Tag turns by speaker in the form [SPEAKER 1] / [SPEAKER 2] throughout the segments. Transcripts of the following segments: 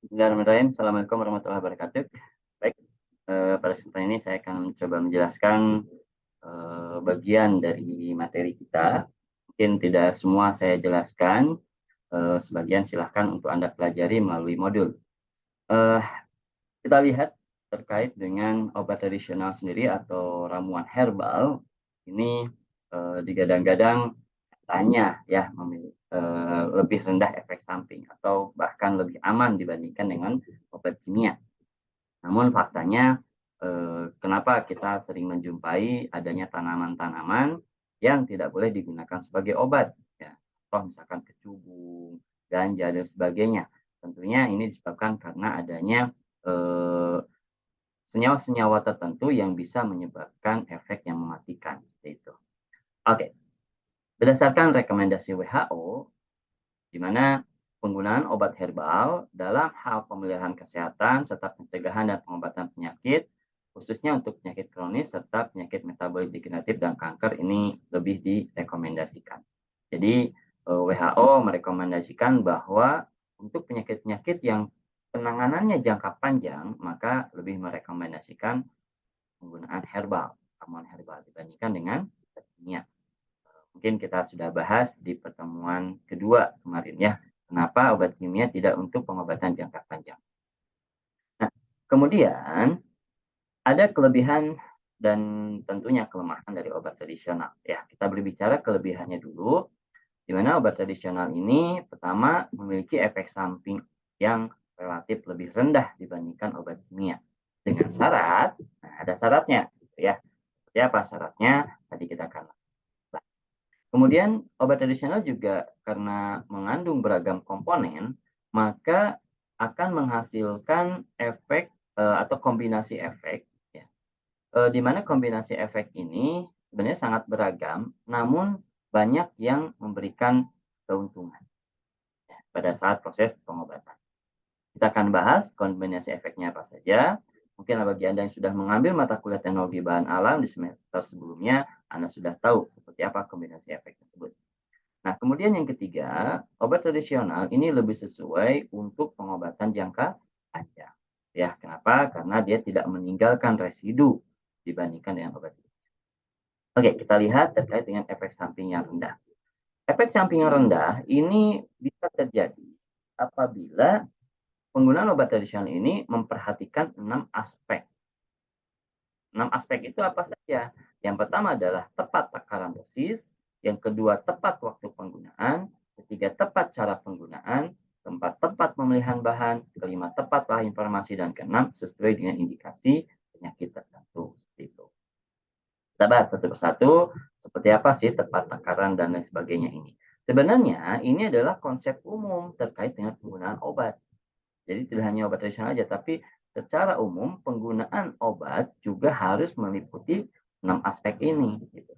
[SPEAKER 1] Bismillahirrahmanirrahim. Assalamualaikum warahmatullahi wabarakatuh. Baik, pada kesempatan ini saya akan mencoba menjelaskan bagian dari materi kita. Mungkin tidak semua saya jelaskan, sebagian silahkan untuk Anda pelajari melalui modul. Eh, Kita lihat terkait dengan obat tradisional sendiri atau ramuan herbal. Ini digadang-gadang katanya ya lebih rendah efek samping atau bahkan lebih aman dibandingkan dengan obat kimia. Namun faktanya, kenapa kita sering menjumpai adanya tanaman-tanaman yang tidak boleh digunakan sebagai obat, ya. Contoh misalkan kecubung, ganja, dan sebagainya. Tentunya ini disebabkan karena adanya, eee, senyawa-senyawa tertentu yang bisa menyebabkan efek yang mematikan, seperti itu. Oke, berdasarkan rekomendasi WHO, di mana penggunaan obat herbal dalam hal pemeliharaan kesehatan serta pencegahan dan pengobatan penyakit, khususnya untuk penyakit kronis serta penyakit metabolik degeneratif dan kanker ini lebih direkomendasikan. Jadi WHO merekomendasikan bahwa untuk penyakit-penyakit yang penanganannya jangka panjang, maka lebih merekomendasikan penggunaan herbal, ramuan herbal dibandingkan dengan kimia. Mungkin kita sudah bahas di pertemuan kedua kemarin ya, kenapa obat kimia tidak untuk pengobatan jangka panjang. Nah, kemudian ada kelebihan dan tentunya kelemahan dari obat tradisional. Ya, kita berbicara kelebihannya dulu, di mana obat tradisional ini pertama memiliki efek samping yang relatif lebih rendah dibandingkan obat kimia. Dengan syarat, nah ada syaratnya, gitu ya. Seperti apa syaratnya? Tadi kita akan. Kemudian obat tradisional juga karena mengandung beragam komponen, maka akan menghasilkan efek, atau kombinasi efek ya, di mana kombinasi efek ini sebenarnya sangat beragam, namun banyak yang memberikan keuntungan ya, pada saat proses pengobatan. Kita akan bahas kombinasi efeknya apa saja. Mungkin bagi Anda yang sudah mengambil mata kuliah teknologi bahan alam di semester sebelumnya, Anda sudah tahu seperti apa kombinasi efek tersebut. Nah, kemudian yang ketiga, obat tradisional ini lebih sesuai untuk pengobatan jangka panjang. Ya, kenapa? Karena dia tidak meninggalkan residu dibandingkan dengan obat. Oke, kita lihat terkait dengan efek samping yang rendah. Efek samping yang rendah ini bisa terjadi apabila penggunaan obat tradisional ini memperhatikan 6 aspek. 6 aspek itu apa saja? Yang pertama adalah tepat takaran dosis, yang kedua tepat waktu penggunaan, ketiga tepat cara penggunaan, keempat tepat pemilihan bahan, kelima tepatlah informasi, dan keenam sesuai dengan indikasi penyakit tertentu. Seperti itu. Kita bahas satu persatu seperti apa sih tepat takaran dan lain sebagainya ini. Sebenarnya ini adalah konsep umum terkait dengan penggunaan obat. Jadi tidak hanya obat tradisional saja, tapi secara umum penggunaan obat juga harus meliputi 6 aspek ini. Gitu.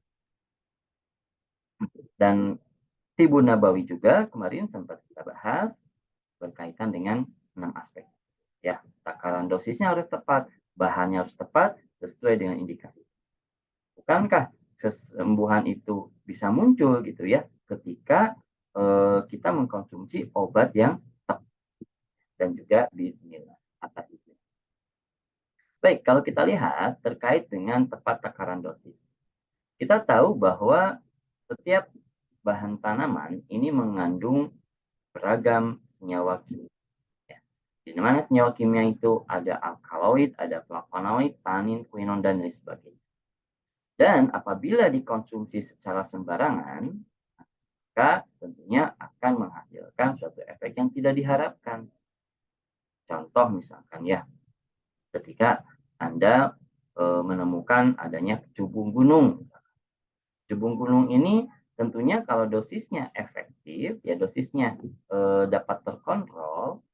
[SPEAKER 1] Dan Tibu Nabawi juga kemarin sempat kita bahas berkaitan dengan 6 aspek. Ya, takaran dosisnya harus tepat, bahannya harus tepat, sesuai dengan indikasi. Bukankah kesembuhan itu bisa muncul gitu ya ketika kita mengkonsumsi obat yang tepat dan juga bismillah atas itu. Baik, kalau kita lihat terkait dengan tepat takaran dosis. Kita tahu bahwa setiap bahan tanaman ini mengandung beragam senyawa kimia. Ya. Di mana senyawa kimia itu ada alkaloid, ada flavonoid, tanin, quinon, dan lain sebagainya. Dan apabila dikonsumsi secara sembarangan, maka tentunya akan menghasilkan suatu efek yang tidak diharapkan. Contoh misalkan ya, ketika Anda menemukan adanya cubung gunung. Cubung gunung ini tentunya kalau dosisnya efektif, ya dosisnya dapat terkontrol,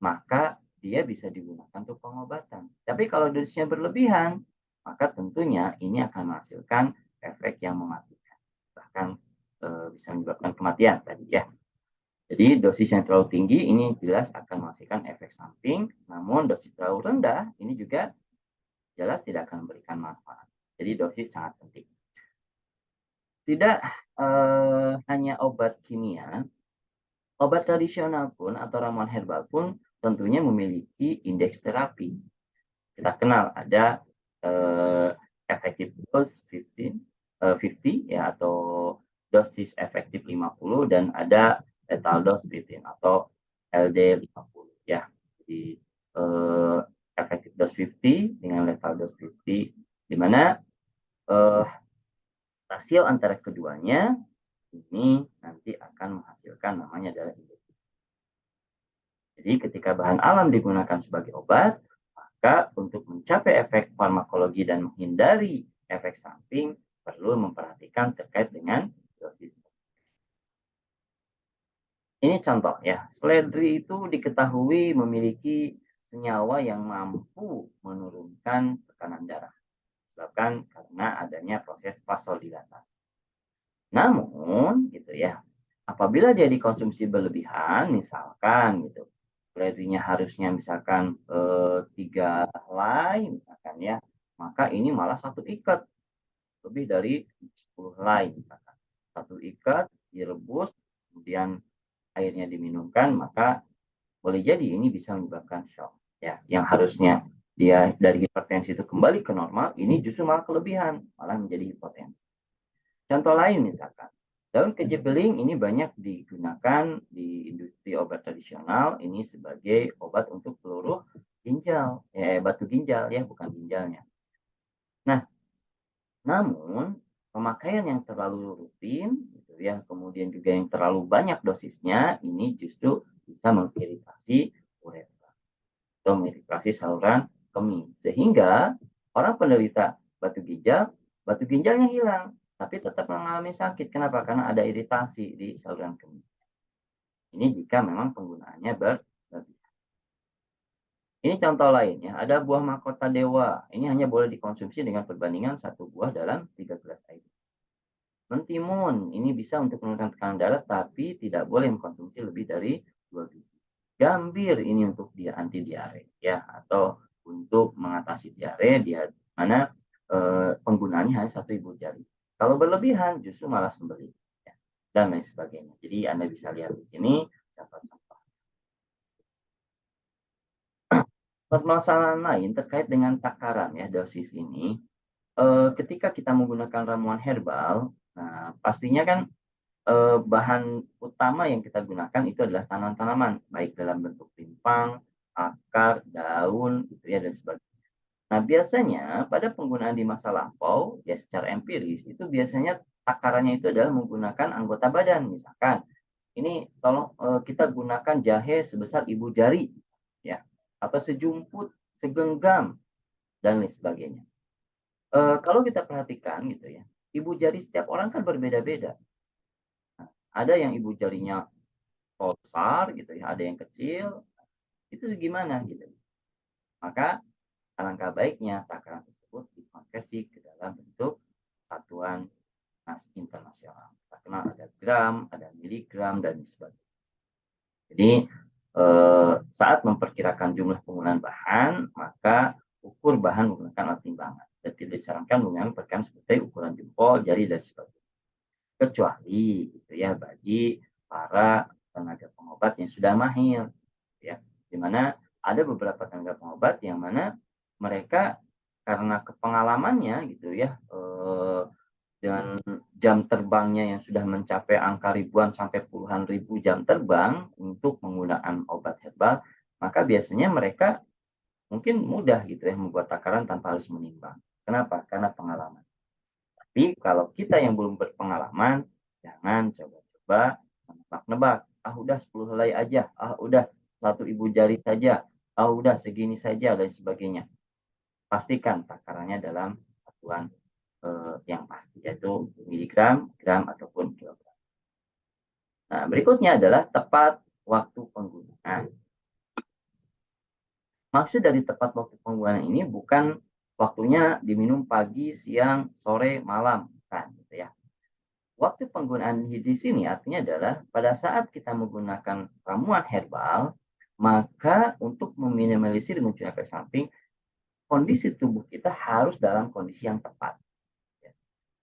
[SPEAKER 1] maka dia bisa digunakan untuk pengobatan. Tapi kalau dosisnya berlebihan, maka tentunya ini akan menghasilkan efek yang mematikan. Bahkan bisa menyebabkan kematian tadi ya. Jadi dosis yang terlalu tinggi ini jelas akan menghasilkan efek samping, namun dosis terlalu rendah ini juga jelas tidak akan memberikan manfaat. Jadi dosis sangat penting. Tidak hanya obat kimia, obat tradisional pun atau ramuan herbal pun tentunya memiliki indeks terapi. Kita kenal ada effective dose 50 ya, atau dosis efektif 50, dan ada lethal dose 15 atau LD 50 ya. Jadi effective dose 50 dengan lethal dose 50, di mana rasio antara keduanya ini nanti akan menghasilkan namanya adalah indeks. Jadi ketika bahan alam digunakan sebagai obat, maka untuk mencapai efek farmakologi dan menghindari efek samping perlu memperhatikan terkait dengan dosis. Ini contoh ya, seledri itu diketahui memiliki senyawa yang mampu menurunkan tekanan darah, disebabkan karena adanya proses vasodilatasi. Namun, gitu ya, apabila dia dikonsumsi berlebihan, misalkan gitu, seledrinya harusnya misalkan 3 helai, misalkan ya, maka ini malah 1 ikat, lebih dari 10 helai misalkan. 1 ikat direbus, kemudian airnya diminumkan, maka boleh jadi ini bisa menyebabkan shock. Ya, yang harusnya dia dari hipertensi itu kembali ke normal, ini justru malah kelebihan, malah menjadi hipotensi. Contoh lain misalkan, daun kejebeling ini banyak digunakan di industri obat tradisional ini sebagai obat untuk peluru ginjal, batu ginjal ya, bukan ginjalnya. Nah, namun pemakaian yang terlalu rutin gitu ya, kemudian juga yang terlalu banyak dosisnya, ini justru bisa mengiritasi uretra atau mengiritasi saluran kemih, sehingga orang penderita batu ginjalnya hilang, tapi tetap mengalami sakit. Kenapa? Karena ada iritasi di saluran kemih. Ini jika memang penggunaannya berlebihan. Ini contoh lainnya, ada buah mahkota dewa. Ini hanya boleh dikonsumsi dengan perbandingan 1 buah dalam 3 gelas air. Mentimun, ini bisa untuk menurunkan tekanan darah, tapi tidak boleh mengkonsumsi lebih dari 2 biji. Gambir ini untuk dia anti diare ya, atau untuk mengatasi diare, dia mana penggunaannya hanya 1 ibu jari. Kalau berlebihan justru malah sembelih ya, dan lain sebagainya. Jadi Anda bisa lihat di sini contoh-contoh. Permasalahan lain terkait dengan takaran ya dosis ini. Ketika kita menggunakan ramuan herbal, nah pastinya kan bahan utama yang kita gunakan itu adalah tanaman-tanaman, baik dalam bentuk timpang, akar, daun, gitu ya, dan sebagainya. Nah, biasanya pada penggunaan di masa lampau, ya secara empiris, itu biasanya takarannya itu adalah menggunakan anggota badan. Misalkan, ini tolong kita gunakan jahe sebesar ibu jari, ya, atau sejumput, segenggam, dan lain sebagainya. Kalau kita perhatikan gitu ya, ibu jari setiap orang kan berbeda-beda. Nah, ada yang ibu jarinya besar gitu ya, ada yang kecil, itu gimana gitu. Maka alangkah baiknya takaran tersebut dikonversi ke dalam bentuk satuan internasional. Kita kenal ada gram, ada miligram, dan sebagainya. Jadi saat memperkirakan jumlah penggunaan bahan, maka ukur bahan menggunakan alat timbangan. Dan tidak disarankan menggunakan perkiraan seperti ukuran jempol, jari, dan sebagainya. Kecuali gitu ya bagi para tenaga pengobat yang sudah mahir ya, di mana ada beberapa tenaga pengobat yang mana mereka karena kepengalamannya gitu ya, dengan jam terbangnya yang sudah mencapai angka ribuan sampai puluhan ribu jam terbang untuk penggunaan obat herbal, maka biasanya mereka mungkin mudah gitu ya membuat takaran tanpa harus menimbang. Kenapa? Karena pengalaman. Tapi kalau kita yang belum berpengalaman, jangan coba-coba menebak-nebak. Ah udah 10 helai aja, ah udah 1 ibu jari saja, ah udah segini saja, dan sebagainya. Pastikan takarannya dalam satuan yang pasti, yaitu miligram, gram, ataupun kilogram. Nah, berikutnya adalah tepat waktu penggunaan. Maksud dari tepat waktu penggunaan ini bukan waktunya diminum pagi, siang, sore, malam, kan, gitu ya. Waktu penggunaan di sini artinya adalah pada saat kita menggunakan ramuan herbal, maka untuk meminimalisir munculnya efek samping, kondisi tubuh kita harus dalam kondisi yang tepat.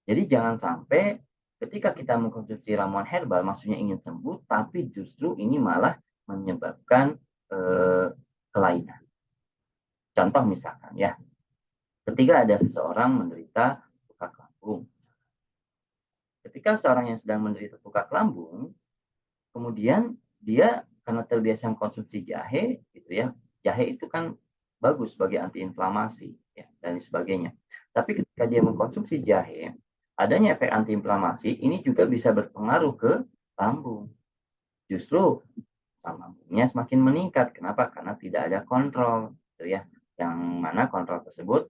[SPEAKER 1] Jadi jangan sampai ketika kita mengkonsumsi ramuan herbal, maksudnya ingin sembuh, tapi justru ini malah menyebabkan kelainan. Contoh misalkan ya, ketika ada seseorang menderita tukak lambung. Ketika seorang yang sedang menderita tukak lambung, kemudian dia karena terbiasa mengkonsumsi jahe, gitu ya, jahe itu kan bagus sebagai antiinflamasi, ya, dan sebagainya. Tapi ketika dia mengkonsumsi jahe, adanya efek antiinflamasi ini juga bisa berpengaruh ke lambung. Justru asam lambungnya semakin meningkat. Kenapa? Karena tidak ada kontrol, gitu ya. Yang mana kontrol tersebut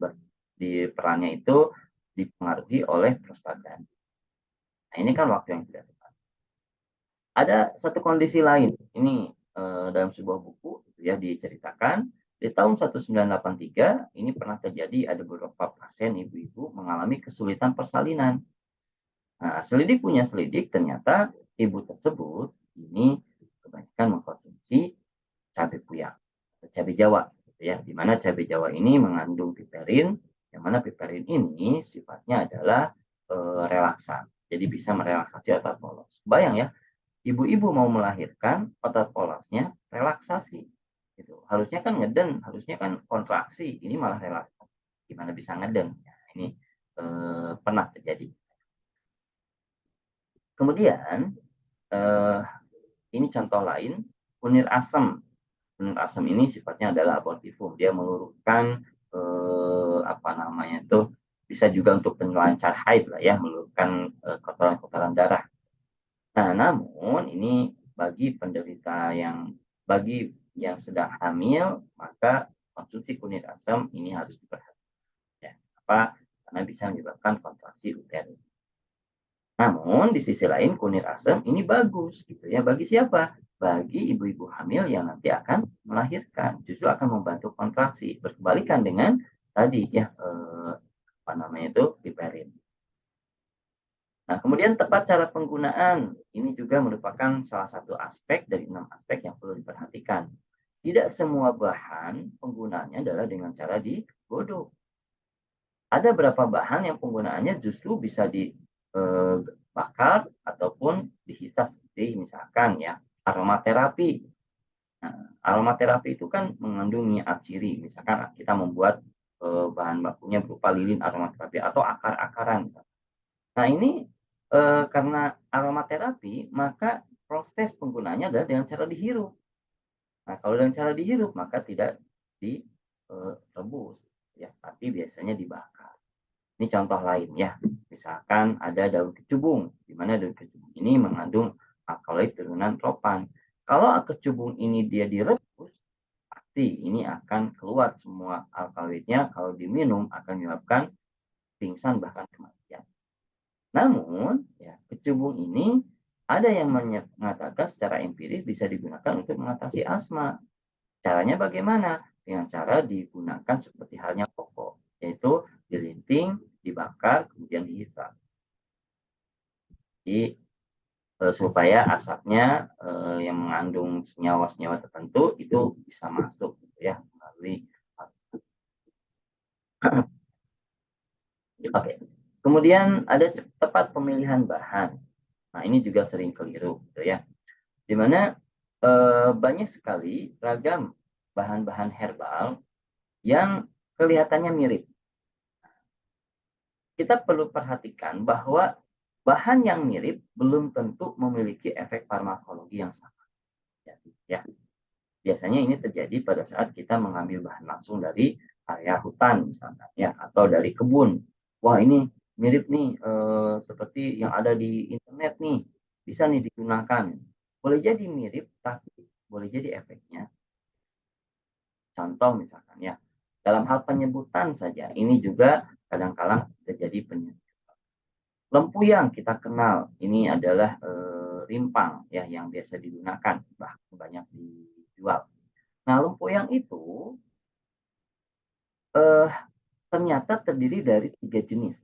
[SPEAKER 1] di perannya itu dipengaruhi oleh prostaglandin. Nah, ini kan waktu yang tidak tepat. Ada satu kondisi lain. Ini dalam sebuah buku gitu ya diceritakan di tahun 1983 ini pernah terjadi ada beberapa pasien ibu-ibu mengalami kesulitan persalinan. Nah, selidik punya selidik ternyata ibu tersebut ini kebanyakan mengkonsumsi cabai puyang, cabai Jawa, gitu ya. Di mana cabai Jawa ini mengandung piperin, yang mana piperin ini sifatnya adalah relaksan, jadi bisa merelaksasi otot polos. Bayang ya, ibu-ibu mau melahirkan, otot polosnya relaksasi, gitu. Harusnya kan ngeden, harusnya kan kontraksi, ini malah relaksasi. Gimana bisa ngeden? Nah, ini pernah terjadi. Kemudian eh, ini contoh lain, kunir asam. Kunir asam ini sifatnya adalah abortifum. Dia meluruskan apa namanya itu bisa juga untuk pelancar haid lah ya, meluruskan kotoran-kotoran darah. Nah, namun ini bagi yang sedang hamil, maka konsumsi kunir asam ini harus diperhatikan. Ya. Apa? Karena bisa menyebabkan kontraksi uterus. Namun di sisi lain kunir asam ini bagus gitu ya. Bagi siapa? Bagi ibu-ibu hamil yang nanti akan melahirkan. Justru akan membantu kontraksi. Berkebalikan dengan tadi ya apa namanya itu piperin. Nah, kemudian tepat cara penggunaan ini juga merupakan salah satu aspek dari 6 aspek yang perlu diperhatikan. Tidak semua bahan penggunaannya adalah dengan cara digodok. Ada beberapa bahan yang penggunaannya justru bisa dibakar ataupun dihisap seperti misalkan ya aromaterapi. Nah, aromaterapi itu kan mengandung minyak atsiri. Misalkan kita membuat bahan bakunya berupa lilin aromaterapi atau akar-akaran. Nah ini karena aromaterapi maka proses penggunaannya adalah dengan cara dihirup. Nah kalau dengan cara dihirup maka tidak direbus ya, tapi biasanya dibakar. Ini contoh lain ya. Misalkan ada daun kecubung, di mana daun kecubung ini mengandung alkaloid turunan propan. Kalau kecubung ini dia direbus, pasti ini akan keluar semua alkaloidnya. Kalau diminum akan menyebabkan pingsan bahkan kematian. Namun, ya, kecubung ini ada yang mengatakan secara empiris bisa digunakan untuk mengatasi asma. Caranya bagaimana? Dengan cara digunakan seperti halnya pokok, yaitu dilinting, dibakar, kemudian dihisap. Jadi supaya asapnya yang mengandung senyawa-senyawa tertentu itu bisa masuk, gitu ya, melalui. Oke. Kemudian ada tepat pemilihan bahan. Nah ini juga sering keliru, gitu ya. Di mana banyak sekali ragam bahan-bahan herbal yang kelihatannya mirip. Kita perlu perhatikan bahwa bahan yang mirip belum tentu memiliki efek farmakologi yang sama. Ya, biasanya ini terjadi pada saat kita mengambil bahan langsung dari area hutan misalnya, ya, atau dari kebun. Wah ini mirip nih seperti yang ada di internet nih, bisa nih digunakan. Boleh jadi mirip, tapi boleh jadi efeknya. Contoh misalkan ya, dalam hal penyebutan saja, ini juga kadang-kala terjadi penyebutan. Lempuyang kita kenal, ini adalah rimpang ya yang biasa digunakan, bahkan banyak dijual. Nah, lempuyang itu eh, ternyata terdiri dari 3 jenis.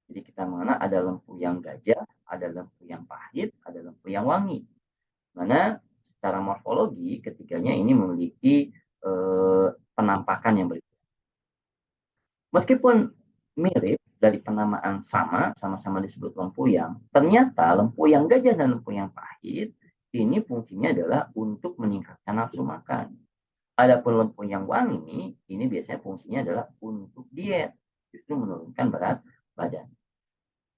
[SPEAKER 1] Jadi kita mengenal ada lempuyang gajah, ada lempuyang pahit, ada lempuyang wangi. Mana secara morfologi ketiganya ini memiliki penampakan yang berbeda. Meskipun mirip dari penamaan sama-sama disebut lempuyang, ternyata lempuyang gajah dan lempuyang pahit ini fungsinya adalah untuk meningkatkan nafsu makan. Adapun lempuyang wangi, ini biasanya fungsinya adalah untuk diet, justru menurunkan berat badan.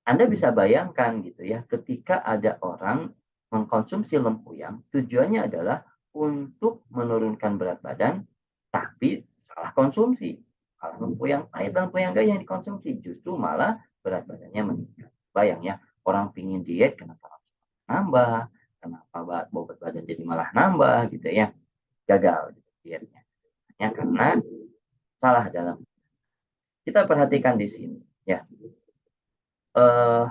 [SPEAKER 1] Anda bisa bayangkan gitu ya, ketika ada orang mengkonsumsi lempuyang, tujuannya adalah untuk menurunkan berat badan, tapi salah konsumsi. Salah lempuyang pahit, lempuyang enggak yang dikonsumsi, justru malah berat badannya meningkat. Bayang ya, orang pingin diet, kenapa nambah, kenapa bobot badan jadi malah nambah gitu ya, gagal gitu dietnya. Hanya karena salah dalam. Kita perhatikan di sini ya, eh,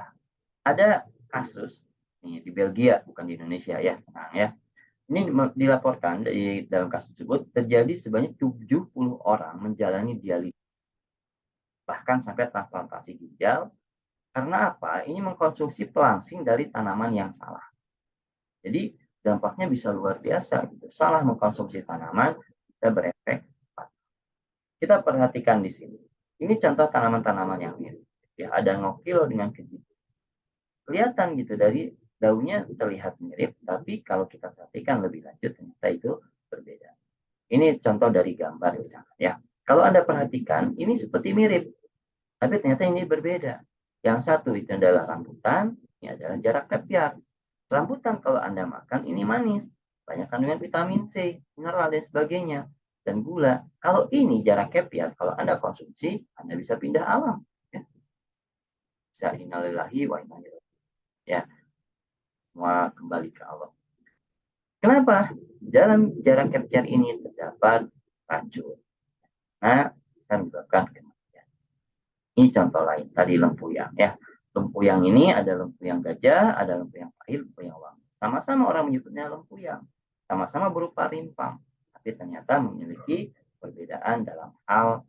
[SPEAKER 1] ada kasus nih di Belgia, bukan di Indonesia ya, tenang ya. Ini dilaporkan dari dalam kasus tersebut terjadi sebanyak 70 orang menjalani dialisis bahkan sampai transplantasi ginjal. Karena apa? Ini mengkonsumsi pelangsing dari tanaman yang salah. Jadi dampaknya bisa luar biasa gitu. Salah mengkonsumsi tanaman bisa berefek. Kita perhatikan di sini. Ini contoh tanaman-tanaman yang mirip. Ya, ada ngokil dengan keji. Kelihatan gitu dari daunnya terlihat mirip, tapi kalau kita perhatikan lebih lanjut ternyata itu berbeda. Ini contoh dari gambar misalnya ya. Kalau Anda perhatikan ini seperti mirip, tapi ternyata ini berbeda. Yang satu itu adalah rambutan, ini adalah jarak kepiar. Rambutan kalau Anda makan ini manis, banyak kandungan vitamin C, mineral dan sebagainya, dan gula. Kalau ini jarak kepiar, kalau Anda konsumsi, Anda bisa pindah alam. Ya. Bisa innalillahi wa inna ilaihi ya, semua kembali ke Allah. Kenapa? Dalam jarak kepiar ini terdapat racun. Nah, bisa menyebabkan kematian. Ini contoh lain, tadi lempuyang ya. Lempuyang ini ada lempuyang gajah, ada lempuyang pahit, lempuyang wangi. Sama-sama orang menyebutnya lempuyang. Sama-sama berupa rimpang. Tapi ternyata memiliki perbedaan dalam hal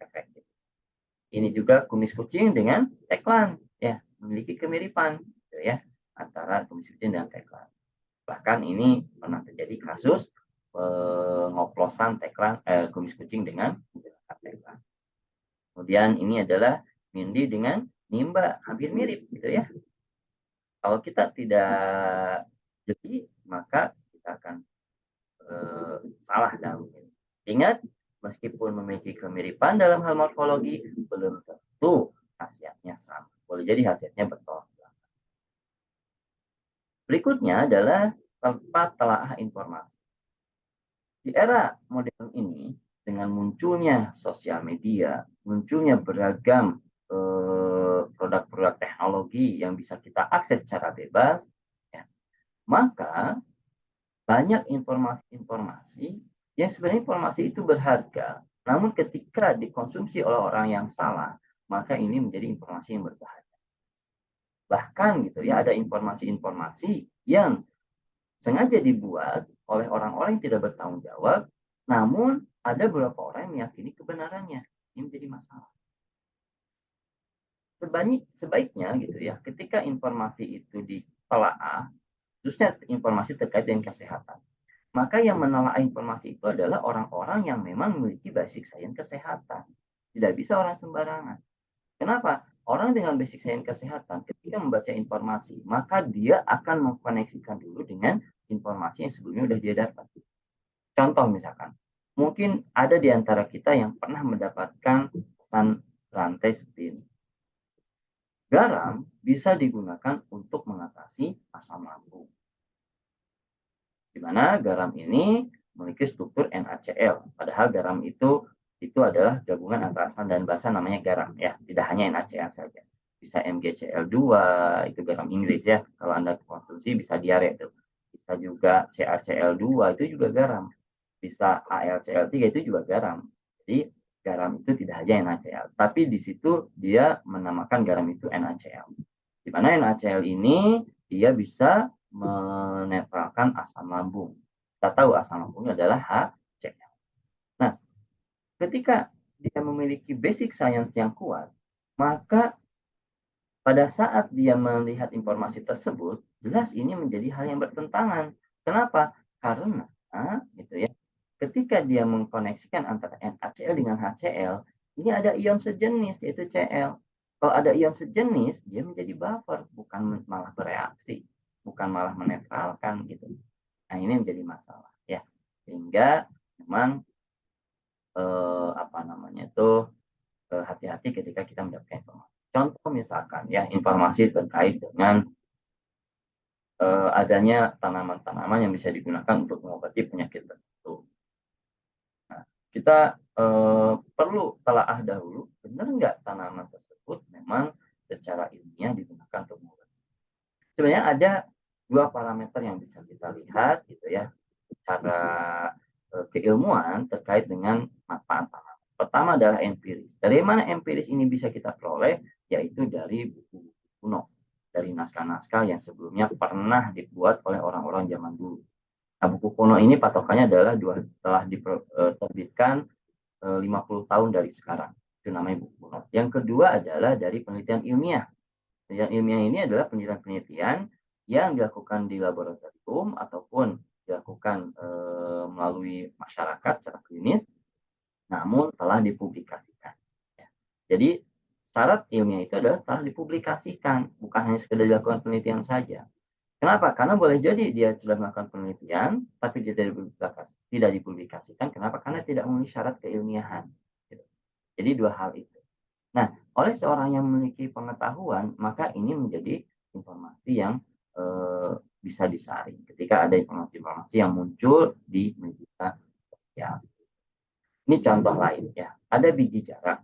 [SPEAKER 1] efek. Ini juga kumis kucing dengan teklan. Ya, memiliki kemiripan gitu ya, antara kumis kucing dan teklan. Bahkan ini pernah terjadi kasus pengoplosan kumis kucing dengan teklan. Kemudian ini adalah Mindy dengan Nimba, hampir mirip gitu ya. Kalau kita tidak jeli, maka kita akan salah dalam ini. Ingat, meskipun memiliki kemiripan dalam hal morfologi, belum tentu khasiatnya sama. Boleh jadi khasiatnya bertolak belakang. Berikutnya adalah tempat telaah informasi. Di era modern ini, dengan munculnya sosial media, munculnya beragam produk-produk teknologi yang bisa kita akses secara bebas, ya, maka banyak informasi-informasi yang sebenarnya informasi itu berharga, namun ketika dikonsumsi oleh orang yang salah, maka ini menjadi informasi yang berbahaya. Bahkan gitu ya, ada informasi-informasi yang sengaja dibuat oleh orang-orang yang tidak bertanggung jawab, namun ada beberapa orang yang meyakini kebenarannya. Ini menjadi masalah. Sebaiknya gitu ya, ketika informasi itu ditelaah, khususnya informasi terkait dengan kesehatan, maka yang menelaah informasi itu adalah orang-orang yang memang memiliki basic science kesehatan. Tidak bisa orang sembarangan. Kenapa? Orang dengan basic science kesehatan ketika membaca informasi, maka dia akan mengkoneksikan dulu dengan informasi yang sebelumnya sudah dia dapat. Contoh misalkan, mungkin ada di antara kita yang pernah mendapatkan pesan rantai seperti ini. Garam bisa digunakan untuk mengatasi asam lambung. Di mana garam ini memiliki struktur NaCl. Padahal garam itu adalah gabungan antara asam dan basa namanya garam ya, tidak hanya NaCl saja. Bisa MgCl2, itu garam Inggris ya. Kalau Anda konsumsi bisa diare itu. Bisa juga CaCl2 itu juga garam. Bisa AlCl3 itu juga garam. Jadi garam itu tidak hanya NaCl, tapi di situ dia menamakan garam itu NaCl. Di mana NaCl ini dia bisa menetralkan asam lambung. Kita tahu asam lambung adalah HCl. Nah, ketika dia memiliki basic science yang kuat, maka pada saat dia melihat informasi tersebut, jelas ini menjadi hal yang bertentangan. Kenapa? Karena gitu ya, ketika dia mengkoneksikan antara NaCl dengan HCl, ini ada ion sejenis yaitu Cl. Kalau ada ion sejenis, dia menjadi buffer, bukan malah bereaksi, bukan malah menetralkan gitu. Nah, ini menjadi masalah ya. Sehingga sehingga memang apa namanya itu hati-hati ketika kita mendapatkan informasi. Contoh misalkan ya informasi terkait dengan adanya tanaman-tanaman yang bisa digunakan untuk mengobati penyakit tertentu. Nah, kita perlu telaah dahulu, benar nggak tanaman tersebut memang secara ilmiah digunakan untuk mengobati. Sebenarnya ada dua parameter yang bisa kita lihat gitu ya, secara keilmuan terkait dengan manfaat tanaman. Pertama adalah empiris. Dari mana empiris ini bisa kita peroleh? Yaitu dari buku kuno, dari naskah-naskah yang sebelumnya pernah dibuat oleh orang-orang zaman dulu. Nah, buku kuno ini patokannya adalah telah diterbitkan 50 tahun dari sekarang. Itu namanya buku kuno. Yang kedua adalah dari penelitian ilmiah. Penelitian ilmiah ini adalah penelitian-penelitian yang dilakukan di laboratorium ataupun dilakukan melalui masyarakat secara klinis, namun telah dipublikasikan. Ya. Jadi syarat ilmiah itu adalah telah dipublikasikan, bukan hanya sekedar dilakukan penelitian saja. Kenapa? Karena boleh jadi dia sudah melakukan penelitian, tapi dia tidak dipublikasikan. Kenapa? Karena tidak memenuhi syarat keilmiahan. Gitu. Jadi dua hal itu. Nah, oleh seorang yang memiliki pengetahuan, maka ini menjadi informasi yang bisa disaring ketika ada informasi-informasi yang muncul di media sosial. Ini contoh lain ya. Ada biji jarak.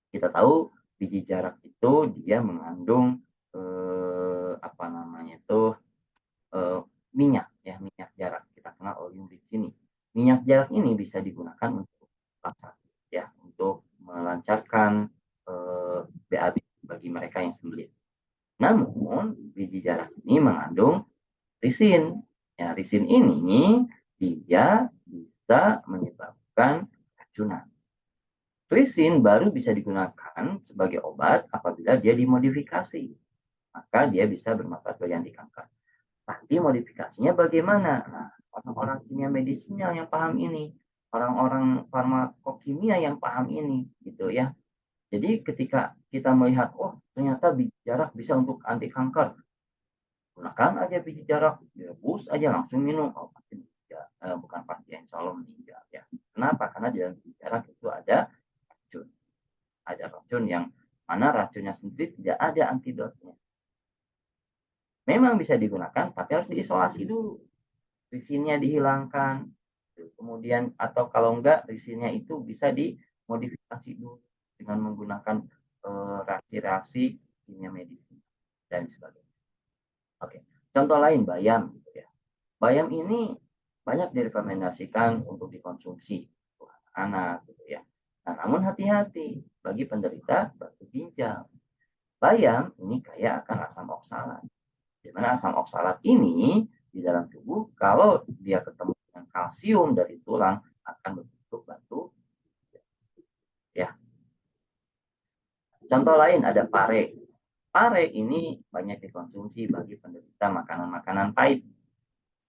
[SPEAKER 1] Kita tahu biji jarak itu dia mengandung apa namanya itu minyak ya, minyak jarak. Kita kenal oleum di sini. Minyak jarak ini bisa digunakan untuk masak ya, untuk melancarkan BAB bagi mereka yang sembelit. Namun biji jarak ini mengandung risin. Ya, risin ini dia bisa menyebabkan keracunan. Risin baru bisa digunakan sebagai obat apabila dia dimodifikasi. Maka dia bisa bermanfaat bagi anti kanker. Tapi modifikasinya bagaimana? Nah, orang-orang kimia medisinal yang paham ini, orang-orang farmakokimia yang paham ini, gitu ya. Jadi ketika kita melihat, oh ternyata biji jarak bisa untuk anti kanker, gunakan aja biji jarak, direbus aja langsung minum, oh pasti meninggal, bukan pasti, insya Allah meninggal ya. Kenapa? Karena di dalam biji jarak itu ada racun yang mana racunnya sendiri tidak ada antidotnya. Memang bisa digunakan, tapi harus diisolasi dulu, risinnya dihilangkan, kemudian atau kalau enggak risinnya itu bisa dimodifikasi dulu dengan menggunakan reaksi-reaksi kimia medis dan sebagainya. Oke, contoh lain bayam gitu ya. Bayam ini banyak direkomendasikan untuk dikonsumsi untuk anak gitu ya. Nah, namun hati-hati bagi penderita batu ginjal. Bayam ini kaya akan asam oksalat. Di mana asam oksalat ini di dalam tubuh kalau dia ketemu dengan kalsium dari tulang akan berbentuk batu. Ya. Contoh lain ada pare. Pare ini banyak dikonsumsi bagi penderita makanan-makanan pahit.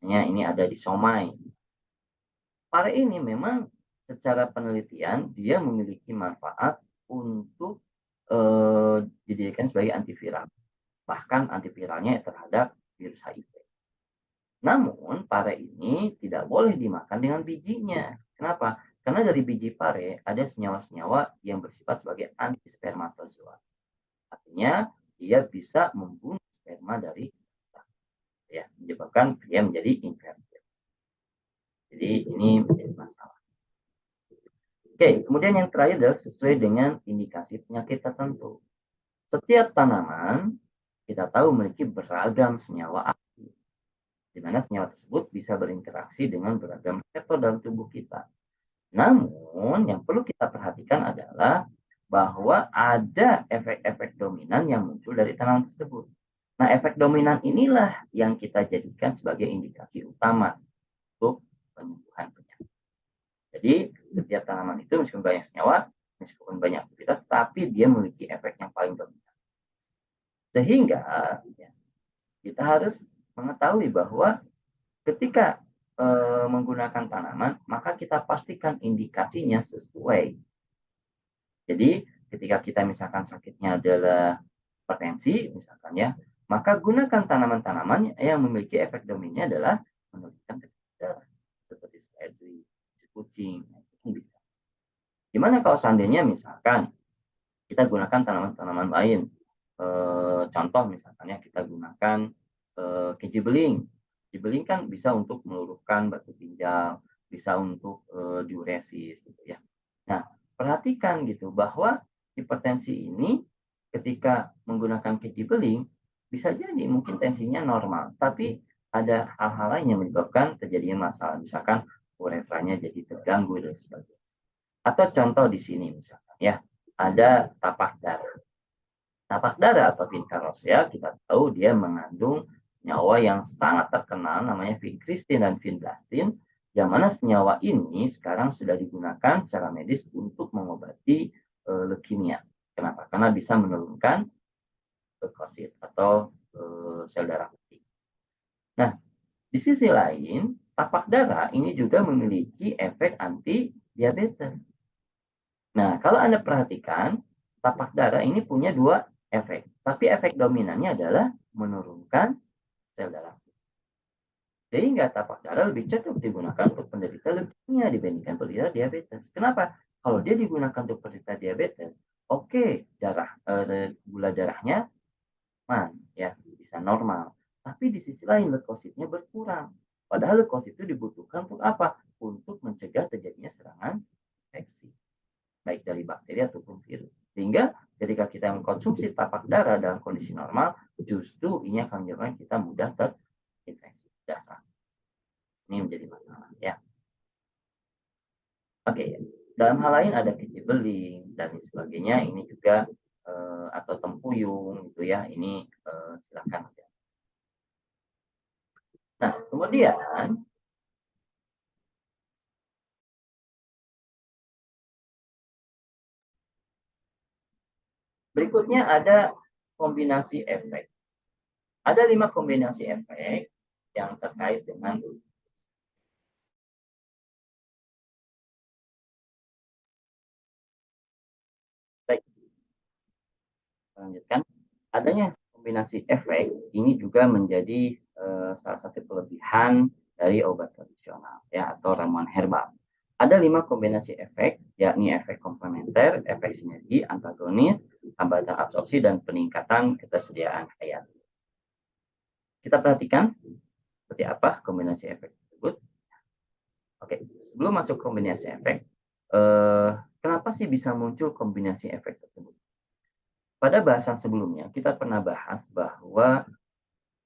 [SPEAKER 1] Ini ada di somai. Pare ini memang secara penelitian dia memiliki manfaat untuk dijadikan sebagai antiviral. Bahkan antiviralnya terhadap virus HIV. Namun pare ini tidak boleh dimakan dengan bijinya. Kenapa? Karena dari biji pare ada senyawa-senyawa yang bersifat sebagai antispermatozoa. Artinya dia bisa membunuh sperma dari ya, menyebabkan dia menjadi infertil. Jadi ini menjadi masalah. Oke, kemudian yang terakhir adalah sesuai dengan indikasi penyakit tertentu. Setiap tanaman kita tahu memiliki beragam senyawa aktif, di mana senyawa tersebut bisa berinteraksi dengan beragam reseptor dalam tubuh kita. Namun yang perlu kita perhatikan adalah bahwa ada efek-efek dominan yang muncul dari tanaman tersebut. Nah, efek dominan inilah yang kita jadikan sebagai indikasi utama untuk penyembuhan penyakit. Jadi, setiap tanaman itu meskipun banyak senyawa, meskipun banyak aktivitas, tapi dia memiliki efek yang paling dominan. Sehingga ya, kita harus mengetahui bahwa ketika menggunakan tanaman, maka kita pastikan indikasinya sesuai. Jadi, ketika kita misalkan sakitnya adalah hipertensi, misalkan ya, maka gunakan tanaman-tanaman yang memiliki efek dominannya adalah menurunkan tekanan darah, seperti seledri, Gimana kalau seandainya misalkan kita gunakan tanaman-tanaman lain? Contoh misalkan ya, kita gunakan keji beling. Keji beling kan bisa untuk meluluhkan batu ginjal, bisa untuk diuresis gitu ya. Nah, perhatikan gitu bahwa hipertensi ini ketika menggunakan keji beling bisa jadi mungkin tensinya normal, tapi ada hal-hal lain yang menyebabkan terjadinya masalah, misalkan uretranya jadi terganggu dan sebagainya. Atau contoh di sini misalkan ya, ada tapak darah. Tapak darah atau vincarosea kita tahu dia mengandung senyawa yang sangat terkenal namanya vincristin dan vinblastin, yang mana senyawa ini sekarang sudah digunakan secara medis untuk mengobati leukemia. Kenapa? Karena bisa menurunkan leukosit atau sel darah putih. Nah, di sisi lain, tapak darah ini juga memiliki efek anti diabetes. Nah, kalau Anda perhatikan, tapak darah ini punya dua efek, tapi efek dominannya adalah menurunkan sel darah. Sehingga tapak darah lebih cocok digunakan untuk penderita leukemia dibandingkan penderita diabetes. Kenapa? Kalau dia digunakan untuk penderita diabetes, oke, gula darahnya ya bisa normal. Tapi di sisi lain leukositnya berkurang. Padahal leukosit itu dibutuhkan untuk apa? Untuk mencegah terjadinya serangan infeksi, baik dari bakteri ataupun virus. Sehingga ketika kita mengkonsumsi tapak darah dalam kondisi normal, justru ini akan menyebabkan kita mudah terinfeksi dasar. Ini menjadi masalah ya. Oke, dalam hal lain ada keji beling dan sebagainya. Ini juga atau tempuyung gitu ya. Ini silakan. Nah, kemudian berikutnya ada kombinasi efek. Ada 5 kombinasi efek yang terkait dengan baik. Lanjutkan. Adanya kombinasi efek ini juga menjadi salah satu kelebihan dari obat tradisional ya atau ramuan herbal. Ada 5 kombinasi efek, yakni efek komplementer, efek sinergi, antagonis, hambatan absorpsi, dan peningkatan ketersediaan hayat. Kita perhatikan seperti apa kombinasi efek tersebut. Oke, sebelum masuk kombinasi efek, kenapa sih bisa muncul kombinasi efek tersebut? Pada bahasan sebelumnya, kita pernah bahas bahwa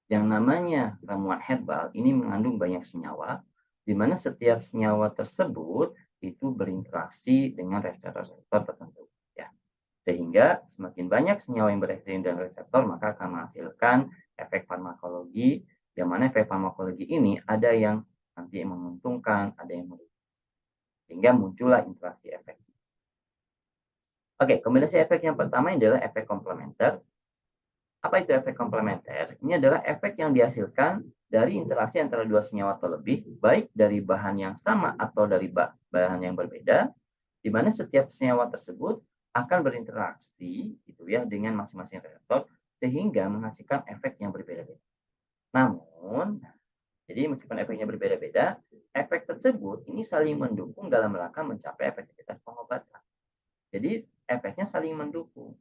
[SPEAKER 1] yang namanya ramuan herbal ini mengandung banyak senyawa, di mana setiap senyawa tersebut itu berinteraksi dengan reseptor-reseptor tertentu. Ya. Sehingga semakin banyak senyawa yang berinteraksi dengan reseptor, maka akan menghasilkan efek farmakologi, yang mana efek farmakologi ini ada yang nanti menguntungkan, ada yang merugikan. Sehingga muncullah interaksi efek. Oke, kombinasi efek yang pertama adalah efek komplementer. Apa itu efek komplementer? Ini adalah efek yang dihasilkan dari interaksi antara dua senyawa atau lebih, baik dari bahan yang sama atau dari bahan yang berbeda, di mana setiap senyawa tersebut akan berinteraksi gitu ya dengan masing-masing reseptor sehingga menghasilkan efek yang berbeda-beda. Namun, jadi meskipun efeknya berbeda-beda, efek tersebut ini saling mendukung dalam rangka mencapai efektivitas pengobatan. Jadi efeknya saling mendukung.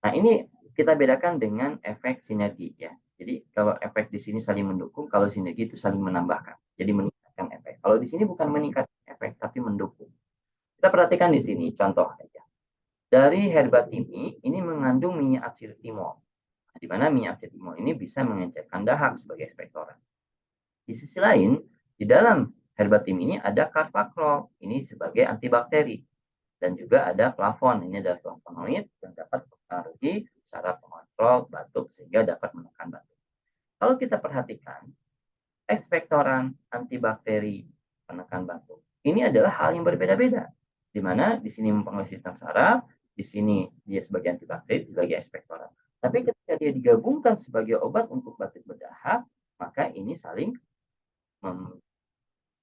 [SPEAKER 1] Nah, ini kita bedakan dengan efek sinergi ya. Jadi kalau efek di sini saling mendukung, kalau sinergi itu saling menambahkan. Jadi meningkatkan efek. Kalau di sini bukan meningkatkan efek, tapi mendukung. Kita perhatikan di sini contoh aja. Dari herbatimi ini mengandung minyak atsirtimol. Nah, di mana minyak atsirtimol ini bisa mengencerkan dahak sebagai ekspektoran. Di sisi lain, di dalam herbatim ini ada carfacrol, ini sebagai antibakteri. Dan juga ada plafon, ini adalah flavonoid yang dapat mempengaruhi cara pengontrol batuk sehingga dapat menekan batuk. Kalau kita perhatikan, ekspektoran, antibakteri, penekan batuk, ini adalah hal yang berbeda-beda. Di mana di sini mempengaruhi sistem saraf, di sini dia sebagai antibakteri, sebagai ekspektoran. Tapi ketika dia digabungkan sebagai obat untuk batuk berdahak, maka ini saling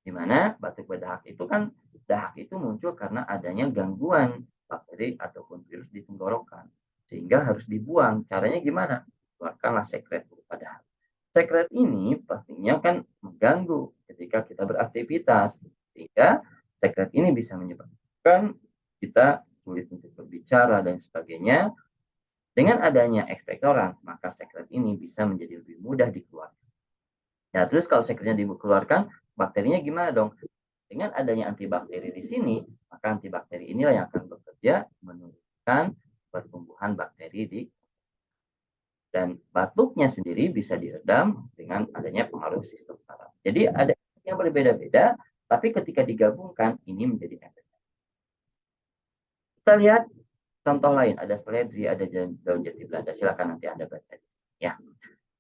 [SPEAKER 1] di mana batuk berdahak itu kan dahak itu muncul karena adanya gangguan bakteri ataupun virus di tenggorokan sehingga harus dibuang. Caranya gimana? Keluarkanlah sekret berupa dahak. Sekret ini pastinya kan mengganggu ketika kita beraktivitas sehingga sekret ini bisa menyebabkan kita sulit untuk berbicara dan sebagainya. Dengan adanya ekspektoran, maka sekret ini bisa menjadi lebih mudah dikeluarkan. Nah, terus kalau sekretnya dikeluarkan, bakterinya gimana dong? Dengan adanya antibakteri di sini, maka antibakteri inilah yang akan bekerja menurunkan pertumbuhan bakteri dan batuknya sendiri bisa diredam dengan adanya pengaruh sistem saraf. Jadi ada yang berbeda-beda, tapi ketika digabungkan ini menjadi efek. Kita lihat contoh lain, ada seledri, ada daun jati Belanda. Silakan nanti Anda baca. Ya.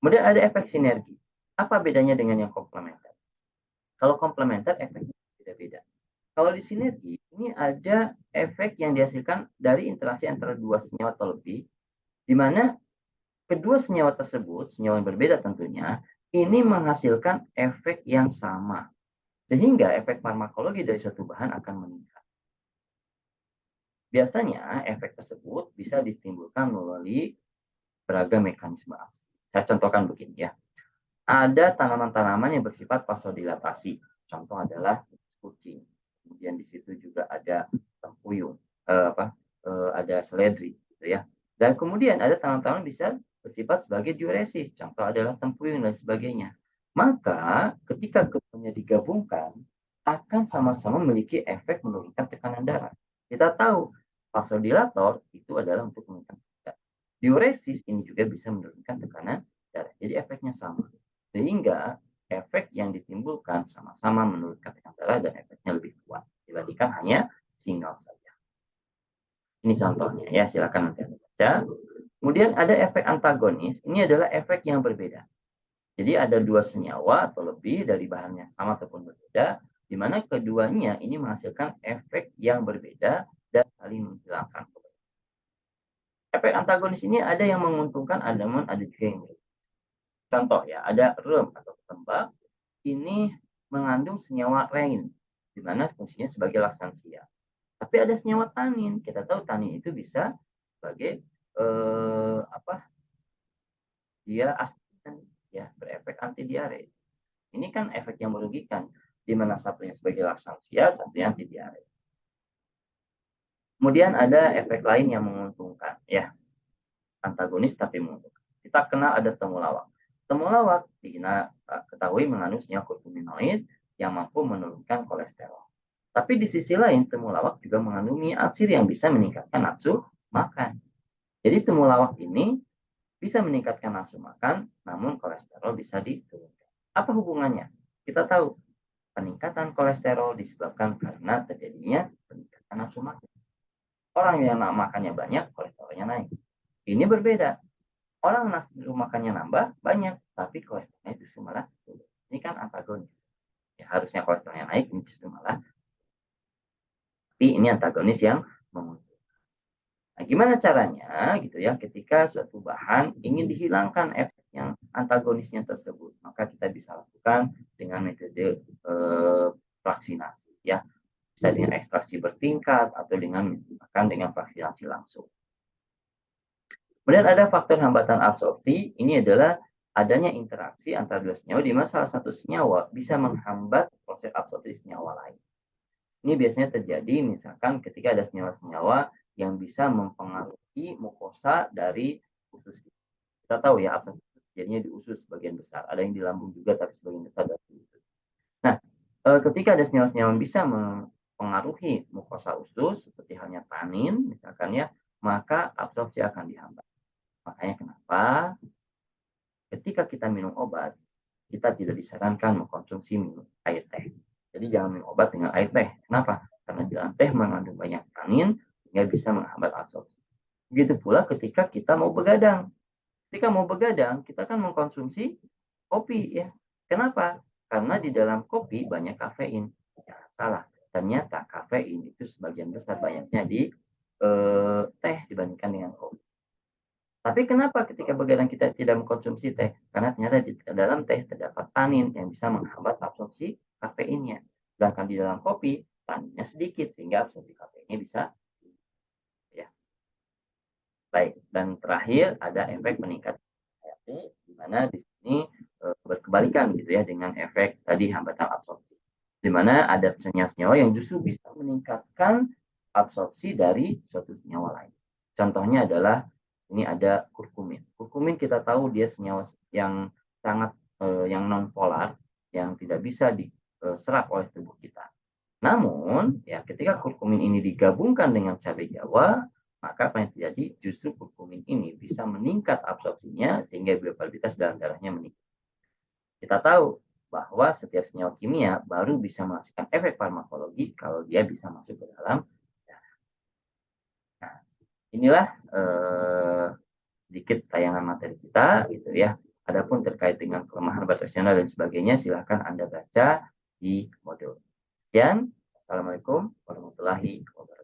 [SPEAKER 1] Kemudian ada efek sinergi. Apa bedanya dengan yang komplementer? Kalau komplementer efeknya beda-beda. Kalau di sinergi, ini ada efek yang dihasilkan dari interaksi antara dua senyawa atau lebih, di mana kedua senyawa tersebut, senyawa yang berbeda tentunya, ini menghasilkan efek yang sama. Sehingga efek farmakologi dari suatu bahan akan meningkat. Biasanya efek tersebut bisa ditimbulkan melalui beragam mekanisme aksi. Saya contohkan begini ya. Ada tanaman-tanaman yang bersifat vasodilatasi. Contoh adalah kucing. Kemudian di situ juga ada tempuyung, ada seledri, gitu ya. Dan kemudian ada tanaman-tanaman bisa bersifat sebagai diuresis. Contoh adalah tempuyung dan sebagainya. Maka ketika keduanya digabungkan akan sama-sama memiliki efek menurunkan tekanan darah. Kita tahu vasodilator itu adalah untuk menurunkan tekanan darah. Diuresis ini juga bisa menurunkan tekanan darah. Jadi efeknya sama. Sehingga efek yang ditimbulkan sama-sama menurunkan tekanan darah dan efeknya lebih kuat dibandingkan hanya single saja. Ini contohnya ya, silakan nanti Anda baca. Kemudian ada efek antagonis, ini adalah efek yang berbeda. Jadi ada dua senyawa atau lebih dari bahan yang sama ataupun berbeda, di mana keduanya ini menghasilkan efek yang berbeda dan saling menghilangkan. Efek antagonis ini ada yang menguntungkan, namun ada juga yang merugikan. Contoh ya, ada rem atau tembak, ini mengandung senyawa lain, di mana fungsinya sebagai laksansia. Tapi ada senyawa tanin. Kita tahu tanin itu bisa sebagai dia astringent, ya, berefek anti diare. Ini kan efek yang merugikan, di mana satunya sebagai laksansia, satunya anti diare. Kemudian ada efek lain yang menguntungkan, ya, antagonis tapi menguntungkan. Kita kenal ada temulawak. Temulawak kita ketahui mengandung senyawa kurkuminoid yang mampu menurunkan kolesterol. Tapi di sisi lain, temulawak juga mengandung niacin yang bisa meningkatkan nafsu makan. Jadi temulawak ini bisa meningkatkan nafsu makan, namun kolesterol bisa diturunkan. Apa hubungannya? Kita tahu peningkatan kolesterol disebabkan karena terjadinya peningkatan nafsu makan. Orang yang makannya banyak, kolesterolnya naik. Ini berbeda. Orang nafsu makannya nambah banyak, tapi kolesterolnya justru malah turun. Ini kan antagonis. Ya, harusnya kolesterolnya naik, ini justru malah. Tapi ini antagonis yang menguntungkan. Nah, gimana caranya gitu ya ketika suatu bahan ingin dihilangkan efek yang antagonisnya tersebut, maka kita bisa lakukan dengan metode vaksinasi ya. Bisa dengan ekstraksi bertingkat atau dengan vaksinasi langsung. Kemudian ada faktor hambatan absorpsi, ini adalah adanya interaksi antara dua senyawa di mana salah satu senyawa bisa menghambat proses absorpsi senyawa lain. Ini biasanya terjadi misalkan ketika ada senyawa-senyawa yang bisa mempengaruhi mukosa dari usus. Kita tahu ya absorpsi jadinya di usus sebagian besar, ada yang di lambung juga tapi sebagian besar dari usus. Nah, ketika ada senyawa-senyawa yang bisa mempengaruhi mukosa usus seperti halnya tanin misalkan ya, maka absorpsi akan dihambat. Makanya kenapa ketika kita minum obat, kita tidak disarankan mengkonsumsi air teh. Jadi jangan minum obat dengan air teh. Kenapa? Karena di dalam teh mengandung banyak tanin sehingga bisa menghambat absorpsi. Begitu pula ketika kita mau begadang. Ketika mau begadang, kita kan mengkonsumsi kopi ya. Kenapa? Karena di dalam kopi banyak kafein. Ya, salah. Ternyata kafein itu sebagian besar banyaknya di teh dibandingkan dengan kopi. Tapi kenapa ketika begadang kita tidak mengkonsumsi teh? Karena ternyata di dalam teh terdapat tanin yang bisa menghambat absorpsi kafeinnya. Sedangkan di dalam kopi, taninnya sedikit sehingga absorpsi kafeinnya bisa. Ya. Baik, dan terakhir ada efek peningkatan HRT, di mana di sini berkebalikan gitu ya dengan efek tadi hambatan absorpsi. Di mana ada senyawa-senyawa yang justru bisa meningkatkan absorpsi dari suatu senyawa lain. Contohnya adalah ini ada kurkumin. Kurkumin kita tahu dia senyawa yang sangat yang non polar, yang tidak bisa diserap oleh tubuh kita. Namun, ya ketika kurkumin ini digabungkan dengan cabai Jawa, maka apa yang terjadi? Justru kurkumin ini bisa meningkat absorpsinya sehingga biostabilitas dalam darahnya meningkat. Kita tahu bahwa setiap senyawa kimia baru bisa menghasilkan efek farmakologi kalau dia bisa masuk ke dalam darah. Nah, inilah sedikit tayangan materi kita gitu ya. Adapun terkait dengan kelemahan operasional dan sebagainya, silahkan Anda baca di modul. Sekian, Assalamualaikum warahmatullahi wabarakatuh.